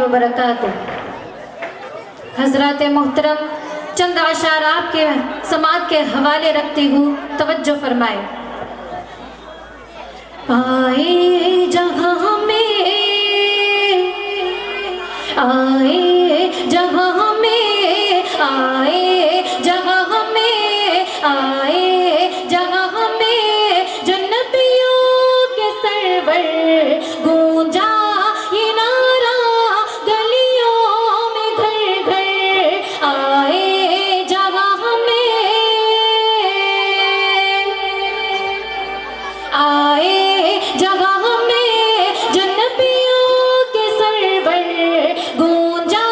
وبرکاتہ۔ حضرات محترم چند اشعار آپ کے سماعت کے حوالے رکھتی ہوں، توجہ فرمائے۔ آئے جہاں میں، آئے جہاں میں، آئے جہاں میں، آئے جہاں میں، جو نبیوں کے سرور گونجا یہ نعرہ گلیوں میں گھر گھر، آئے جہاں میں، آئے جہاں میں، جو نبیوں کے سرور گونجا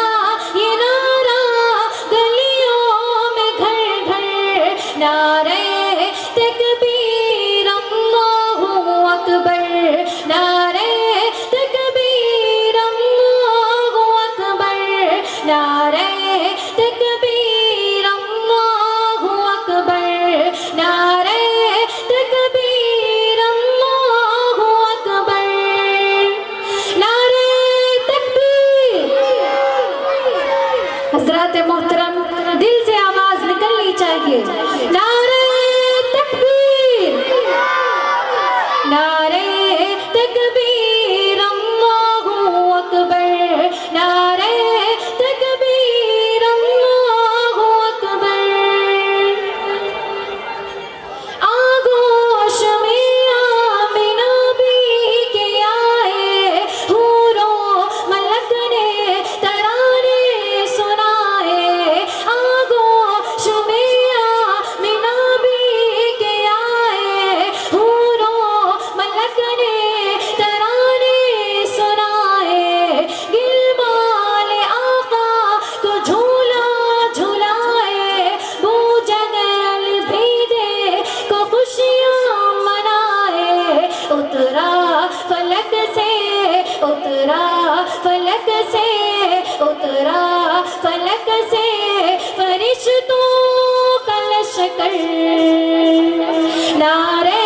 یہ نعرہ گلیوں میں گھر گھر، نعرہ تکبیر اللہ اکبر، نعرہ تکبیر اللہ اکبر، نعرہ تکبیر اللہ اکبر، نعرہ تکبیر اللہ اکبر، نعرہ تکبیر۔ حضرات محترم دل سے آواز نکلنی چاہیے، نعرہ تکبیر، نعرہ تکبیر اللہ اکبر، نعرہ تکبیر اللہ اکبر۔ آغوش میں آمنہ بھی کے آئے، حور و ملک نے ترانے سنائے، آغوش میں آمنہ بھی کے آئے، حور و ملک نے ترانے سنائے، گلبال آقا کو جھولا جھلائے، بو جگل بھی دے کو خوشیاں منائے، اترا فلک سے، اترا فلک سے، اترا فلک سے فرشتوں کا لشکر، نعرہ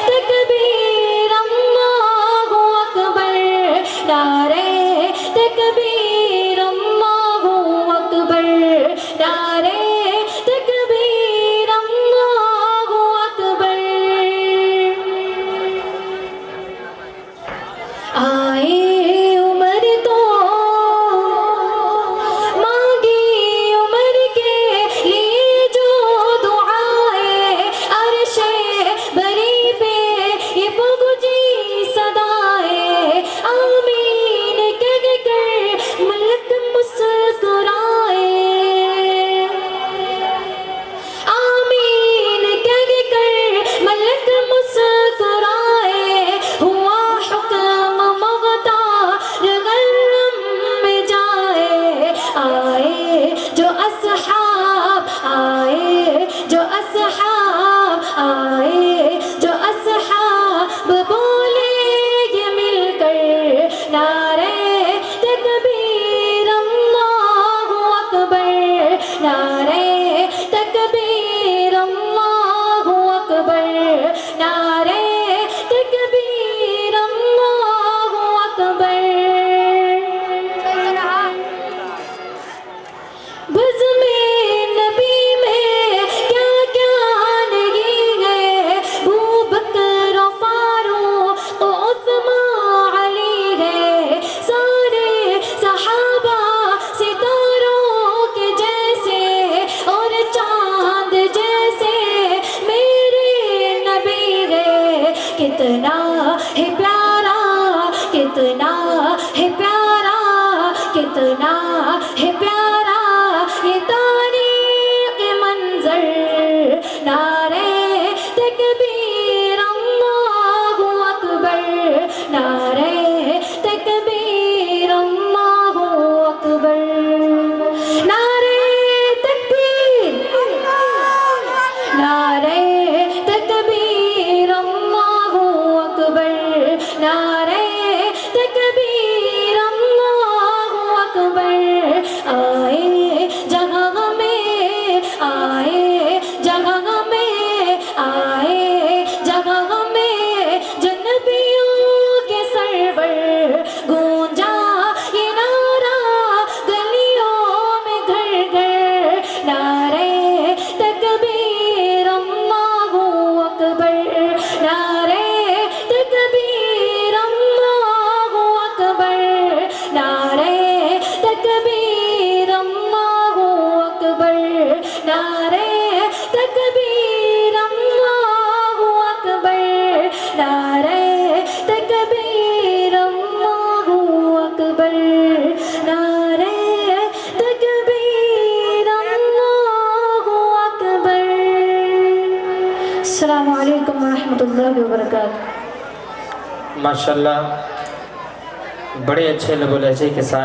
تکبیر اللہ اکبر، نعرہ تکبیر اللہ اکبر، نعرہ تکبیر اللہ اکبر۔ آئے عمر تو مانگی عمر کے لیے جو دعائے، عرش السلام علیکم ورحمۃ اللہ وبرکاتہ۔ ماشاءاللہ بڑے اچھے لب و لہجے کے ساتھ